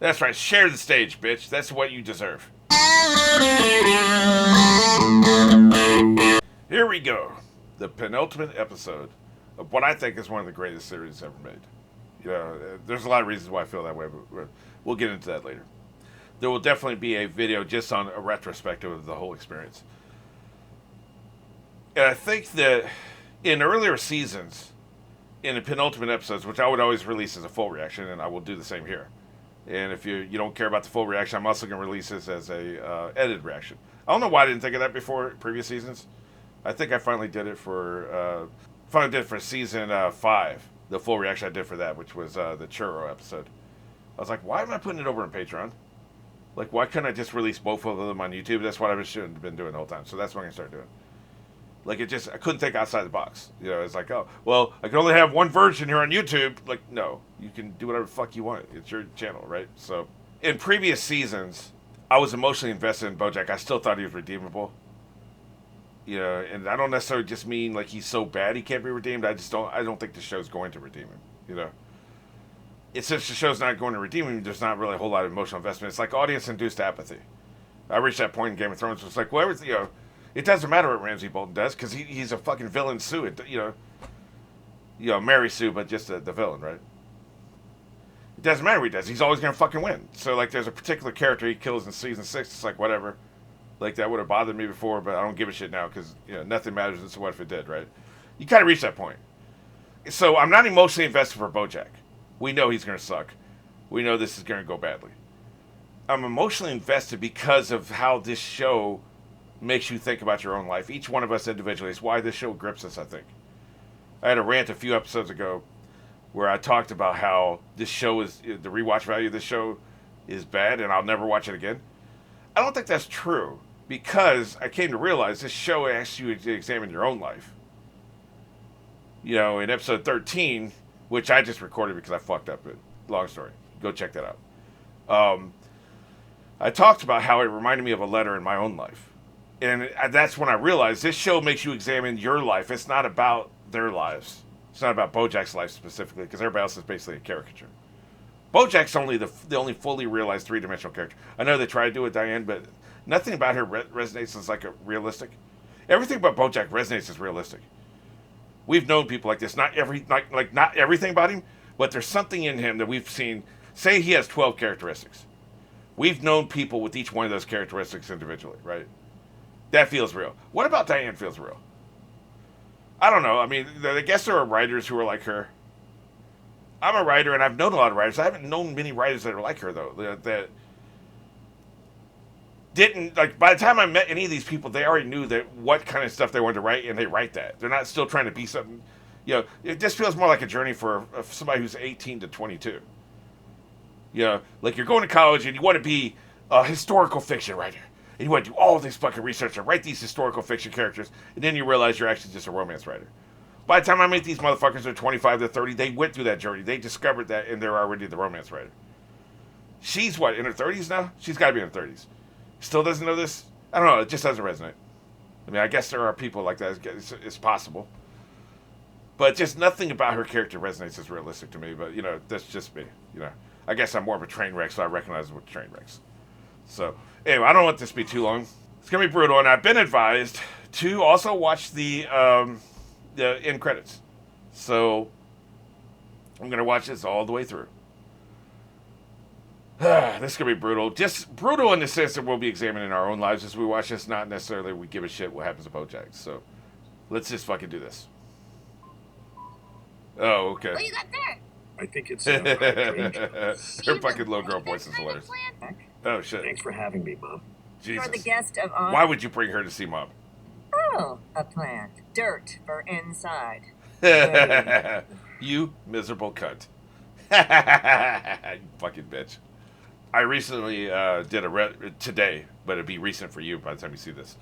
That's right. Share the stage, bitch. That's what you deserve. Here we go. The penultimate episode of what I think is one of the greatest series ever made. You know, there's a lot of reasons why I feel that way, but we'll get into that later. There will definitely be a video just on a retrospective of the whole experience. And I think that in earlier seasons, in the penultimate episodes, which I would always release as a full reaction, and I will do the same here. And if you don't care about the full reaction, I'm also going to release this as a edited reaction. I don't know why I didn't think of that before previous seasons. I think I finally did it for season 5. The full reaction I did for that, which was the churro episode. I was like, why am I putting it over on Patreon? Like, why couldn't I just release both of them on YouTube? That's what I should have been doing the whole time. So that's what I'm going to start doing. Like, I couldn't think outside the box. You know, it's like, oh, well, I can only have one version here on YouTube. Like, no, you can do whatever the fuck you want. It's your channel, right? So, in previous seasons, I was emotionally invested in BoJack. I still thought he was redeemable. You know, and I don't necessarily just mean like he's so bad he can't be redeemed. I don't think the show's going to redeem him. You know, since the show's not going to redeem him, there's not really a whole lot of emotional investment. It's like audience-induced apathy. I reached that point in Game of Thrones. It's like, well, everything, you know, it doesn't matter what Ramsay Bolton does because he's a fucking villain Sue. You know, Mary Sue, but just the villain, right? It doesn't matter what he does. He's always going to fucking win. So, like, there's a particular character he kills in season 6. It's like, whatever. Like, that would have bothered me before, but I don't give a shit now because, you know, nothing matters. It's what if it did, right? You kind of reach that point. So, I'm not emotionally invested for BoJack. We know he's going to suck. We know this is going to go badly. I'm emotionally invested because of how this show makes you think about your own life. Each one of us individually. It's why this show grips us, I think. I had a rant a few episodes ago where I talked about how this show the rewatch value of this show is bad and I'll never watch it again. I don't think that's true because I came to realize this show asks you to examine your own life. You know, in episode 13, which I just recorded because I fucked up it. Long story. Go check that out. I talked about how it reminded me of a letter in my own life. And that's when I realized this show makes you examine your life. It's not about their lives. It's not about BoJack's life specifically, because everybody else is basically a caricature. BoJack's only the only fully realized three-dimensional character. I know they try to do it with Diane, but nothing about her resonates as like a realistic. Everything about BoJack resonates as realistic. We've known people like this. Not everything about him, but there's something in him that we've seen. Say he has 12 characteristics. We've known people with each one of those characteristics individually, right? That feels real. What about Diane feels real? I don't know. I mean, I guess there are writers who are like her. I'm a writer, and I've known a lot of writers. I haven't known many writers that are like her, though. That didn't, like, by the time I met any of these people, they already knew that what kind of stuff they wanted to write, and they write that. They're not still trying to be something. You know, it just feels more like a journey for somebody who's 18 to 22. You know, like you're going to college, and you want to be a historical fiction writer. And you want to do all this fucking research and write these historical fiction characters, and then you realize you're actually just a romance writer. By the time I meet these motherfuckers, they're 25 to 30, they went through that journey. They discovered that, and they're already the romance writer. She's what, in her 30s now? She's got to be in her 30s. Still doesn't know this? I don't know, it just doesn't resonate. I mean, I guess there are people like that. It's possible. But just nothing about her character resonates as realistic to me, but, you know, that's just me. You know, I guess I'm more of a train wreck, so I recognize it with train wrecks. So, anyway, I don't want this to be too long. It's going to be brutal, and I've been advised to also watch the end credits. So, I'm going to watch this all the way through. This is going to be brutal. Just brutal in the sense that we'll be examining our own lives as we watch this, not necessarily we give a shit what happens to BoJack. So, let's just fucking do this. Oh, okay. What you got there? I think it's Her fucking little girl voice is hilarious. Oh, shit. Thanks for having me, Mom. Jesus. You're the guest of honor. Why would you bring her to see Mom? Oh, a plant. Dirt for inside. You miserable cunt. You fucking bitch. I recently did today, but it'd be recent for you by the time you see this.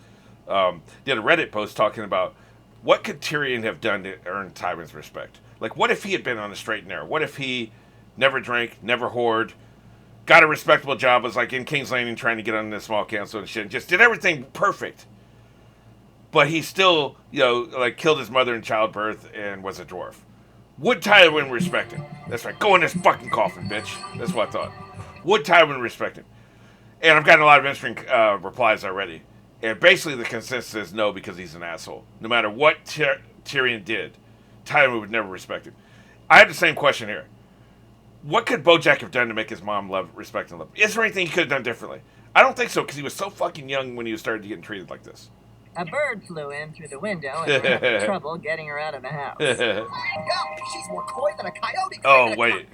Did a Reddit post talking about what could Tyrion have done to earn Tywin's respect? Like, what if he had been on the straight and narrow? What if he never drank, never whored, got a respectable job, was like in King's Landing trying to get on the small council and shit, and just did everything perfect. But he still, you know, like killed his mother in childbirth and was a dwarf. Would Tywin respect him? That's right. Go in this fucking coffin, bitch. That's what I thought. Would Tywin respect him? And I've gotten a lot of interesting replies already. And basically the consensus is no, because he's an asshole. No matter what Tyrion did, Tywin would never respect him. I have the same question here. What could BoJack have done to make his mom respect and love him? Is there anything he could have done differently? I don't think so, because he was so fucking young when he started getting treated like this. A bird flew in through the window and we're having trouble getting her out of the house. Go! She's more coy than a coyote. Oh, wait.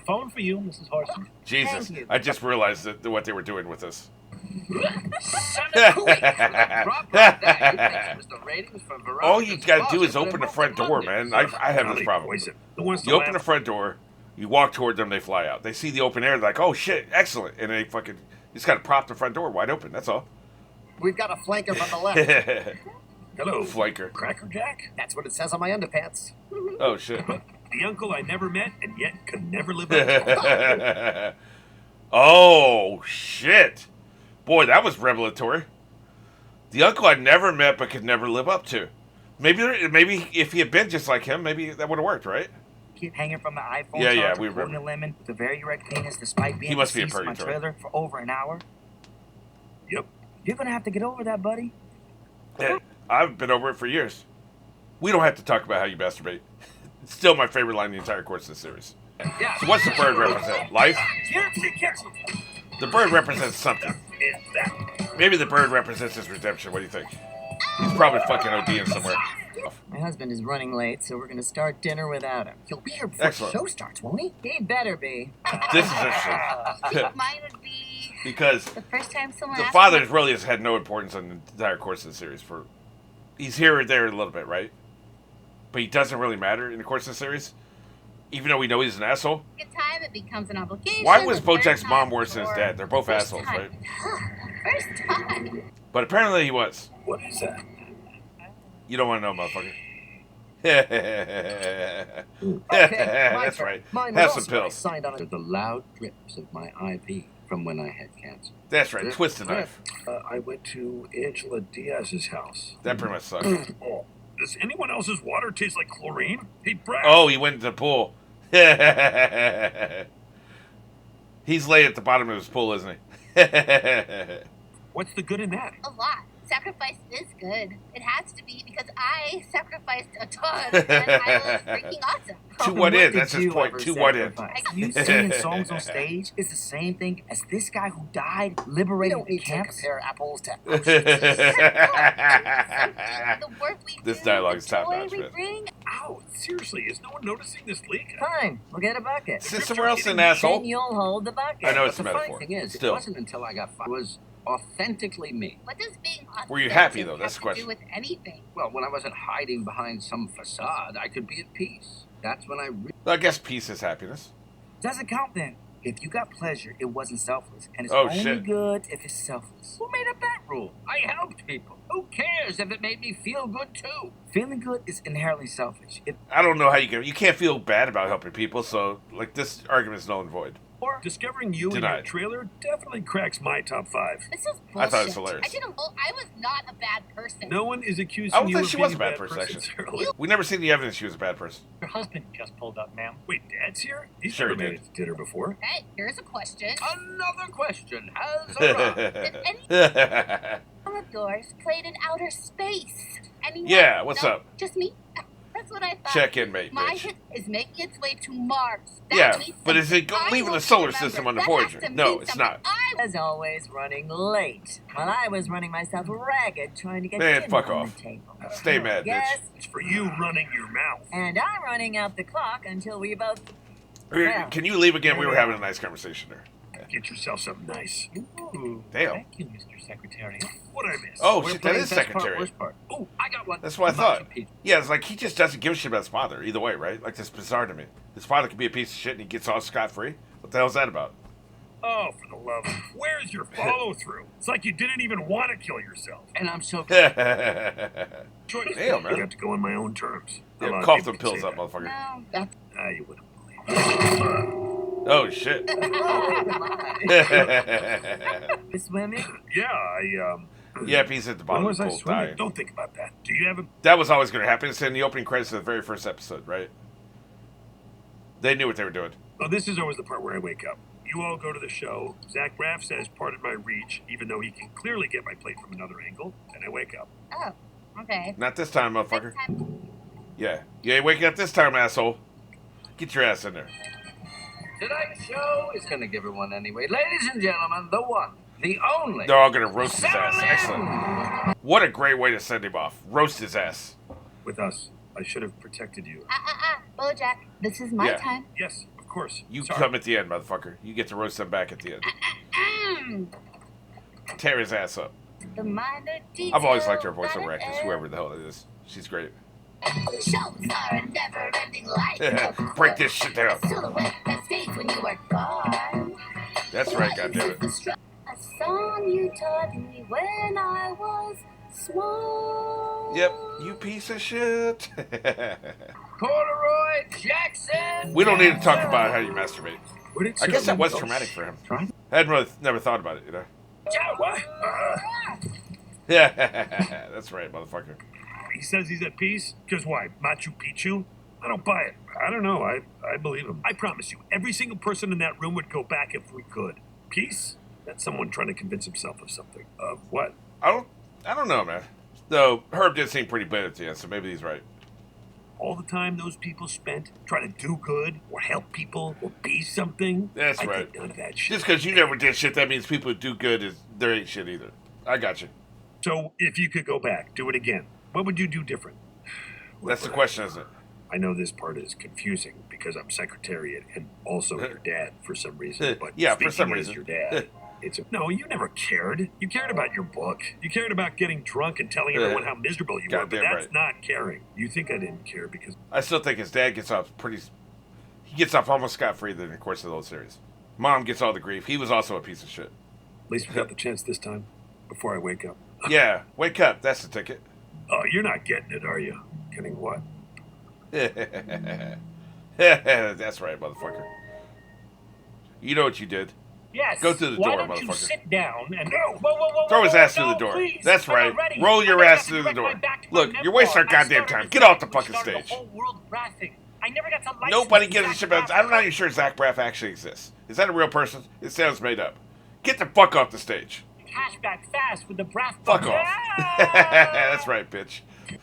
Phone for you, Mrs. Horseman. Jesus. Thank you. I just realized what they were doing with this. All you gotta do is open the front door, man. I have this problem. You open the front door, you walk toward them, they fly out. They see the open air, they're like, oh shit, excellent. And they fucking, you just gotta prop the front door wide open, that's all. We've got a flanker from the left. Hello, Flanker. Cracker Jack? That's what it says on my underpants. Oh shit. The uncle I never met and yet could never live up to. Oh shit. Boy, that was revelatory. The uncle I never met but could never live up to. Maybe if he had been just like him, maybe that would have worked, right? Kid hanging from the iPhone Yeah, charger, we holding remember. a lemon with a very erect penis despite being He must be a deceased in my purgatory. trailer for over an hour. Yep. You're gonna have to get over that, buddy. Yeah, I've been over it for years. We don't have to talk about how you masturbate. It's still my favorite line in the entire course of the series. So what's the bird represent? Life? The bird represents something. Maybe the bird represents his redemption. What do you think? He's probably fucking ODing somewhere. My husband is running late, so we're going to start dinner without him. He'll be here before Excellent. the show starts, won't he? He better be. This is interesting. I think mine would be Because the first time someone the asked father me. really has had no importance in the entire course of the series. He's here or there a little bit, right? But he doesn't really matter in the course of the series, even though we know he's an asshole. Second time, it becomes an obligation. Why was The third BoJack's mom time, worse than his or dad? They're both first assholes, time. right? First time. But apparently he was. What is that? You don't want to know, motherfucker. That's right. Mine Have was some also pills. signed on it. The loud drips of my IV from when I had cancer. That's right. Twist the knife. I went to Angela Diaz's house. That pretty much sucks. Oh, does anyone else's water taste like chlorine? Hey, Brad. Oh, he went into the pool. He's laid at the bottom of his pool, isn't he? What's the good in that? A lot. Sacrifice is good. It has to be because I sacrificed a ton and I was freaking awesome. To what end? did That's his you point. ever To what end? sacrifice? You singing songs on stage is the same thing as this guy who died We liberating don't need to camps. compare apples to The work we This do, dialogue the is top joy notch, we man. bring. Ow, seriously, is no one noticing this leak? Fine, we'll get a bucket. Sit somewhere else, an Then asshole. you'll hold the bucket. I know it's a The funny metaphor. thing is, Still. it wasn't until I got fired. It was authentically me. What does being Were you happy, authentic though? That's have the question. to do with anything? Well, when I wasn't hiding behind some facade, I could be at peace. That's when I I guess peace is happiness. Doesn't count then. If you got pleasure, it wasn't selfless, and it's Oh, only shit. good if it's selfless. Who made up that rule? I helped people. Who cares if it made me feel good too? Feeling good is inherently selfish. If I don't know how you can't feel bad about helping people, so, like, this argument is null and void. Discovering you in Denied. your trailer definitely cracks my top 5. This is bullshit. I thought it was hilarious. I was not a bad person. No one is accusing I don't you think of she being was a bad person, actually. Shirley. We never seen the evidence she was a bad person. Your husband just pulled up, ma'am. Wait, Dad's here? He's Sure never he made it to dinner before. Hey, here's a question. Another question has arrived. Did any of yours played in outer space? Anyone? Yeah, what's No? up? Just me? That's what I thought. Check in, mate, My bitch. hit is making its way to Mars. That Yeah, means but is it something. leaving I the solar will system on the remember. That Voyager? has to No, mean it's something. not. I As always, running late, while I was running myself ragged trying to get Man, dinner fuck on off. the table. Stay mad, Yes, It's for you running your mouth. and I'm running out the clock until we both... bitch. Can you leave again? We were having a nice conversation there. Get yourself something nice. Ooh, Damn. thank you, Mr. Secretary. What'd I miss? Oh, We're shit, that playing is best part, secretary. worst part. Oh, I got one. That's what I Much thought. appeased. Yeah, it's like he just doesn't give a shit about his father either way, right? Like, that's bizarre to me. His father could be a piece of shit and he gets off scot-free. What the hell's that about? Oh, for the love of... Where's your follow-through? It's like you didn't even want to kill yourself. And I'm so Yeah, Choice. Damn, man. You have to go on my own terms. A lot of cough people them can pills say up, that. motherfucker. No. Ah, you wouldn't believe. Oh, shit. Swimming? Yeah, Yep, he's at the when bottom of was the I pool swimming? dying. Don't think about that. Do you have a... That was always going to happen. It's in the opening credits of the very first episode, right? They knew what they were doing. Oh, this is always the part where I wake up. You all go to the show. Zach Braff says pardon my reach, even though he can clearly get my plate from another angle, and I wake up. Oh, okay. Not this time, motherfucker. Next time. Yeah. You ain't waking up this time, asshole. Get your ass in there. Tonight's show is going to give her one anyway. Ladies and gentlemen, the one, the only. They're all gonna roast his Sarah ass. Lynn! Excellent. What a great way to send him off. Roast his ass. With us. I should have protected you. BoJack, this is my Yeah. time. Yes, of course. You Sorry. come at the end, motherfucker. You get to roast them back at the end. Tear his ass up. The minor I've always liked her details voiceover that actress, whoever the hell it is. She's great. Shows are a never-ending life. Break this shit down. Silhouette that stays when you are gone. That's right, goddammit. A song you taught me when I was small. Yep, you piece of shit. Corduroy Jackson. We don't need to talk about how you masturbate. Where did I guess that Sarah was Lynn go? traumatic for him. Right? I hadn't really never thought about it, you know. Yeah, what? Yeah, that's right, motherfucker. He says he's at peace? Because why? Machu Picchu? I don't buy it. I don't know. I believe him. I promise you, every single person in that room would go back if we could. Peace? That's someone trying to convince himself of something. Of what? I don't know, man. Though Herb did seem pretty bad at the end, so maybe he's right. All the time those people spent trying to do good or help people or be something? That's I right. think none of that shit. Just because you never did shit, that means people who do good there ain't shit either. I got you. So, if you could go back, do it again, what would you do different? That's the question, isn't it? I know this part is confusing because I'm Secretariat and also your dad for some reason. But Yeah, for speaking some as reason. your dad, no, you never cared. You cared about your book. You cared about getting drunk and telling everyone how miserable you were. But Goddamn that's right. not caring. You think I didn't care because I still think his dad gets off he gets off almost scot-free in the course of the whole series. Mom gets all the grief. He was also a piece of shit. at least we got the chance this time before I wake up. Yeah, wake up. That's the ticket. Oh, you're not getting it, are you? Getting what? That's right, motherfucker. You know what you did. Yes. Go through the Why door, don't you motherfucker. sit down and No! Throw his ass through the no, door. please, That's I'm right. not ready. Roll your I ass got to through the direct door. my back to my Look, you're memoir. wasting our I goddamn started time. this Get off the which fucking started stage. The whole world brassing. I never got to license Nobody the gives a Zach shit about. Braff. I'm not even sure Zach Braff actually exists. Is that a real person? It sounds made up. Get the fuck off the stage. Cashback fast with the Braff. Fuck off. That's right, bitch.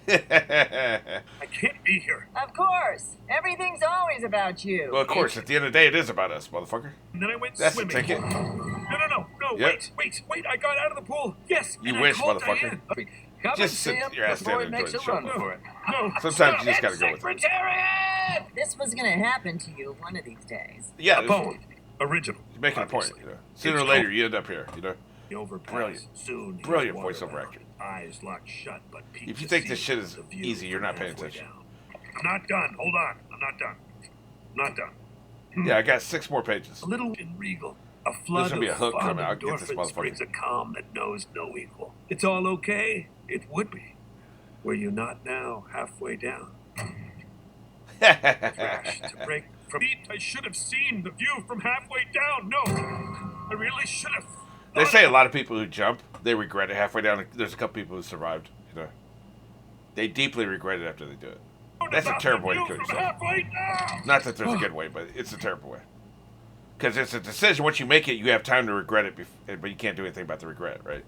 I can't be here. Of course. Everything's always about you. Well, of course, at the end of the day, it is about us, motherfucker. And then I went That's the swimming. ticket. No, Yep. wait, I got out of the pool. Yes. You and I wish, called motherfucker. Diane. Come Just and see sit him your ass before down he and makes enjoy a the run show. for it. No, Sometimes you just gotta go with it. Secretariat! This was going to happen to you one of these days. Yeah, a bone. Original. you're making a point. obviously. You know, sooner or later, you end up here. You know, The overpass. Brilliant. Soon. Brilliant he'll wander voiceover out, actor. Eyes locked shut, but peep if you to think see this shit is the view easy, you're from not paying halfway attention. down. I'm not done. Hold on. I'm not done. I'm not done. Yeah, I got 6 more pages. A little and regal. A flood gonna be a of hook fun coming. I'll get this endorphins motherfucker. brings a calm that knows no equal. It's all okay. It would be. Were you not now halfway down? Crash to break from beat. I should have seen the view from halfway down. No, I really should have. They say a lot of people who jump, they regret it halfway down. There's a couple people who survived. You know, they deeply regret it after they do it. That's a terrible way to kill yourself. Halfway down. Not that there's a good way, but it's a terrible way. Because it's a decision. Once you make it, you have time to regret it, but you can't do anything about the regret, right?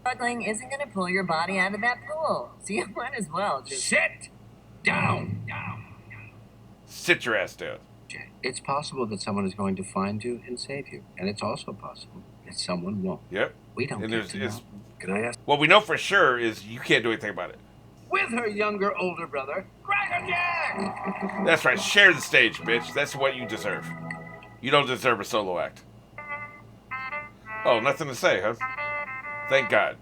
Struggling isn't going to pull your body out of that pool. So you might as well just... Sit down. Sit your ass down. It's possible that someone is going to find you and save you, and it's also possible that someone won't. Yep. We don't And get to know. Can I ask? What we know for sure is you can't do anything about it. With her younger, older brother, Cracker Jack! That's right. Share the stage, bitch. That's what you deserve. You don't deserve a solo act. Oh, nothing to say, huh? Thank God.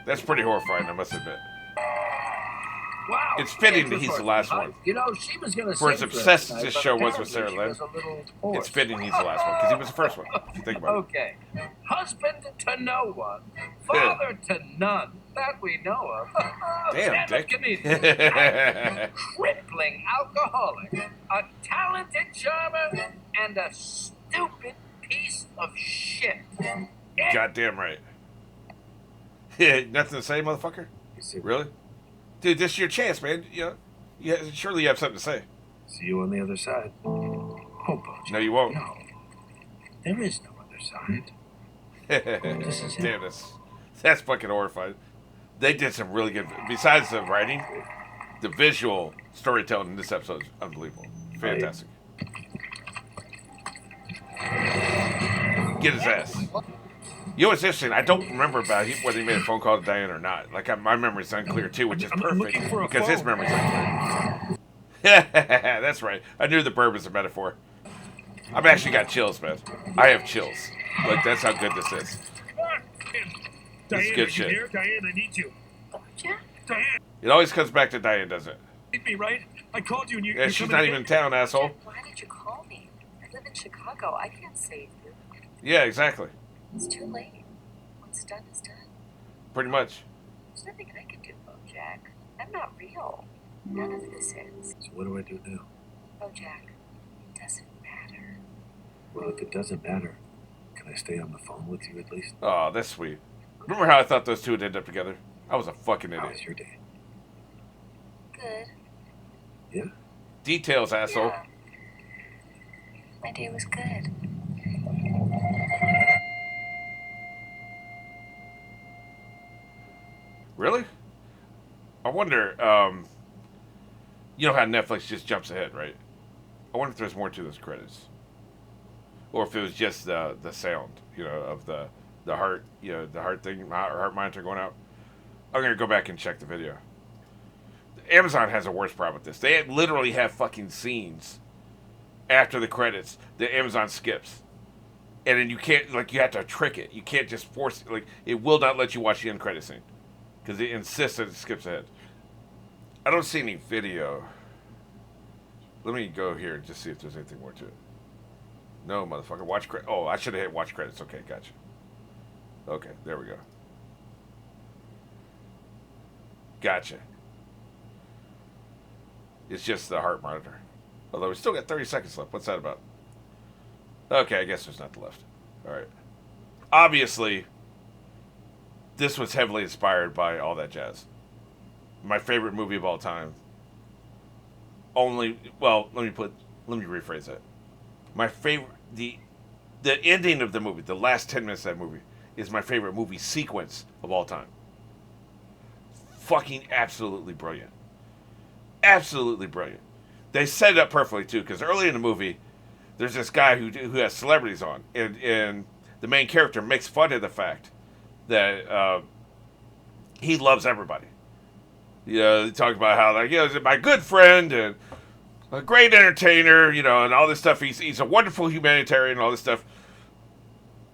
That's pretty horrifying, I must admit. Wow. It's fitting that Thank you he's for the last it. one. You know, she was going to For as sing obsessed us as this tonight, show but was with Sarah apparently Lynn, she was a little hoarse. It's fitting he's the last one, because he was the first one, if you think about it. Okay. Husband to no one. Father to none. That we know of. Damn, Stand-up Dick. comedian. Crippling alcoholic. A talented charmer. And a stupid piece of shit. Goddamn right. Nothing to say, motherfucker? You see, Really? Dude, this is your chance, man. You know, Yeah, surely you have something to say. See you on the other side. Oh, BoJack. No, you won't. No. There is no other side. This is it. Damn this. That's fucking horrifying. They did some really good. Besides the writing, the visual storytelling in this episode is unbelievable. Fantastic. Get his ass. You know what's interesting? I don't remember about whether he made a phone call to Diane or not. Like, my memory's unclear too, which is I'm perfect looking for a because his phone. memory's unclear. That's right. I knew the bird was a metaphor. I've actually got chills, man. I have chills. Like, that's how good this is. Diane, good are you shit. there? Diane, I need you. BoJack? Diane, It always comes back to Diane, doesn't it? you need me, right? I called you and Yeah, you're she's coming not to even in get town, asshole. Why did you call me? I live in Chicago. I can't save you. Yeah, exactly. It's too late. What's done is done. Pretty much. There's nothing I can do, BoJack. I'm not real. None of this is. So what do I do now? BoJack, it doesn't matter. Well, if it doesn't matter, can I stay on the phone with you at least? Oh, that's sweet. Remember how I thought those two would end up together? I was a fucking How idiot. was your day? Good. Yeah? Details, asshole. Yeah. My day was good. Really? I wonder, you know how Netflix just jumps ahead, right? I wonder if there's more to those credits. Or if it was just the sound, of the heart, the heart thing, heart monitor going out. I'm going to go back and check the video. Amazon has a worse problem with this. They literally have fucking scenes after the credits that Amazon skips. And then you can't, you have to trick it. You can't just force it. It will not let you watch the end credit scene. Because it insists that it skips ahead. I don't see any video. Let me go here and just see if there's anything more to it. No, motherfucker. Watch credits. Oh, I should have hit watch credits. Okay, gotcha. Okay, there we go. Gotcha. It's just the heart monitor. Although we still got 30 seconds left. What's that about? Okay, I guess there's nothing left. Alright. Obviously, this was heavily inspired by All That Jazz. My favorite movie of all time. Let me rephrase that. My favorite, the ending of the movie, the last 10 minutes of that movie, is my favorite movie sequence of all time. Fucking absolutely brilliant. Absolutely brilliant. They set it up perfectly too, because early in the movie, there's this guy who has celebrities on, and the main character makes fun of the fact that he loves everybody. They talk about how he's my good friend and a great entertainer, and all this stuff. He's a wonderful humanitarian and all this stuff.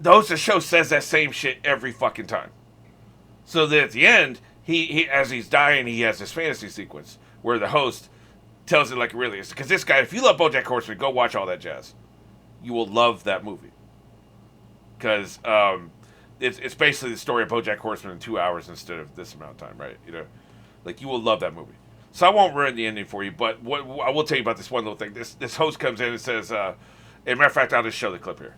The show says that same shit every fucking time. So that at the end, he as he's dying, he has this fantasy sequence where the host tells it like it really is. Because this guy, if you love BoJack Horseman, go watch All That Jazz. You will love that movie. Because it's basically the story of BoJack Horseman in 2 hours instead of this amount of time, right? You will love that movie. So I won't ruin the ending for you, but what I will tell you about this one little thing. This host comes in and says, as a matter of fact, I'll just show the clip here.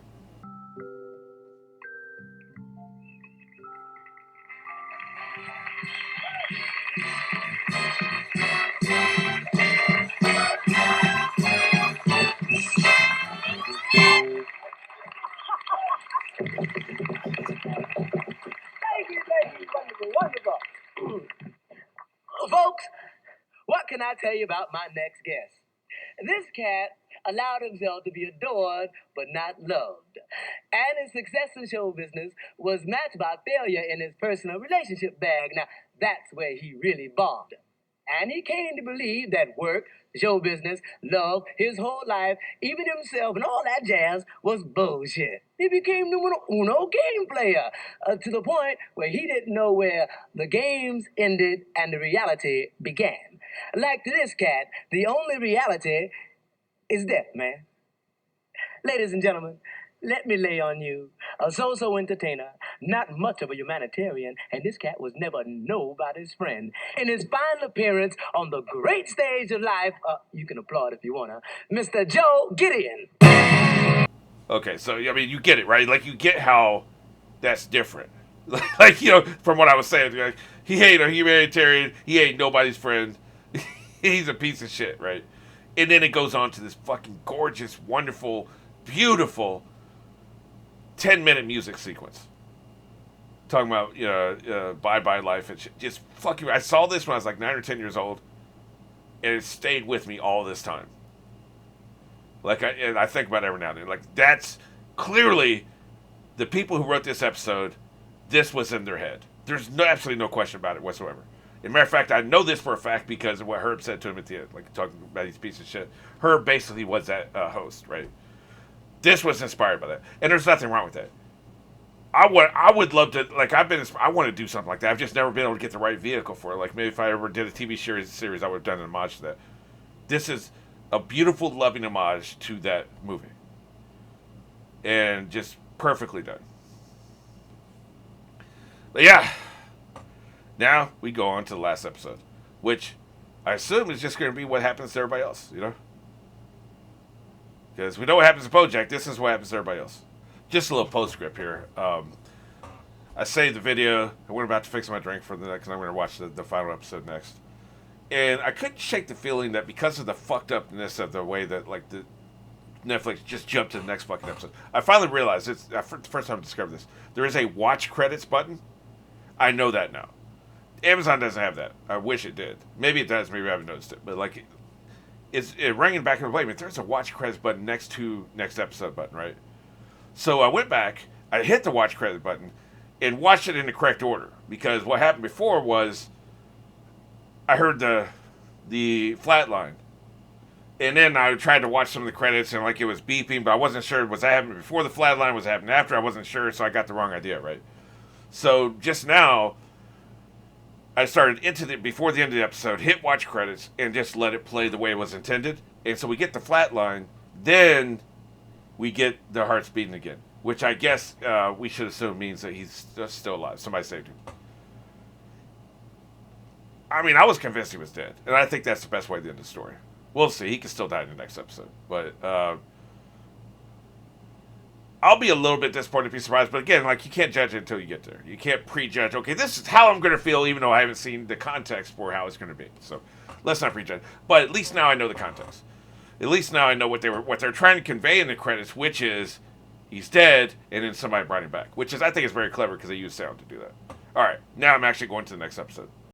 Folks, what can I tell you about my next guest? This cat allowed himself to be adored but not loved. And his success in show business was matched by failure in his personal relationship bag. Now, that's where he really bombed. And he came to believe that work, show business, love, his whole life, even himself and all that jazz was bullshit. He became numero uno game player to the point where he didn't know where the games ended and the reality began. Like to this cat, the only reality is death, man. Ladies and gentlemen, let me lay on you a so-so entertainer, not much of a humanitarian, and this cat was never nobody's friend. In his final appearance on the great stage of life, you can applaud if you wanna, Mr. Joe Gideon. Okay, so, you get it, right? You get how that's different. From what I was saying, he ain't a humanitarian, he ain't nobody's friend. He's a piece of shit, right? And then it goes on to this fucking gorgeous, wonderful, beautiful 10-minute music sequence. Talking about bye-bye life and shit. Just fucking... I saw this when I was like 9 or 10 years old. And it stayed with me all this time. Like, I think about it every now and then. Like, that's clearly the people who wrote this episode, this was in their head. There's absolutely no question about it whatsoever. As a matter of fact, I know this for a fact because of what Herb said to him at the end. Like, talking about these pieces of shit. Herb basically was that host, right? This was inspired by that. And there's nothing wrong with that. I would love to, like, I want to do something like that. I've just never been able to get the right vehicle for it. Like, maybe if I ever did a TV series, I would have done an homage to that. This is a beautiful, loving homage to that movie. And just perfectly done. But yeah. Now, we go on to the last episode. Which, I assume is just going to be what happens to everybody else, you know? Because we know what happens to BoJack. This is what happens to everybody else. Just a little postscript here. I saved the video. I went about to fix my drink for the next, because I'm going to watch the final episode next. And I couldn't shake the feeling that because of the fucked upness of the way that, like, the Netflix just jumped to the next fucking episode. I finally realized, it's the first time I discovered this, there is a watch credits button. I know that now. Amazon doesn't have that. I wish it did. Maybe it does. Maybe I haven't noticed it. But, like, it's ringing back in my wait a minute, there's a watch credits button next to next episode button, right? So I went back, I hit the watch credit button, and watched it in the correct order. Because what happened before was, I heard the flat line. And then I tried to watch some of the credits, and like it was beeping, but I wasn't sure, was that happening before the flat line, was it happening after? I wasn't sure, so I got the wrong idea, right? So just now, I started before the end of the episode, hit watch credits, and just let it play the way it was intended. And so we get the flat line, then we get the hearts beating again, which I guess we should assume means that he's still alive. Somebody saved him. I mean, I was convinced he was dead, and I think that's the best way to end the story. We'll see. He can still die in the next episode, but I'll be a little bit disappointed if he's surprised. But again, like, you can't judge it until you get there. You can't prejudge. Okay, this is how I'm going to feel, even though I haven't seen the context for how it's going to be. So let's not prejudge. But at least now I know the context. At least now I know what they're trying to convey in the credits, which is he's dead, and then somebody brought him back. Which is, I think, is very clever because they use sound to do that. All right, now I'm actually going to the next episode.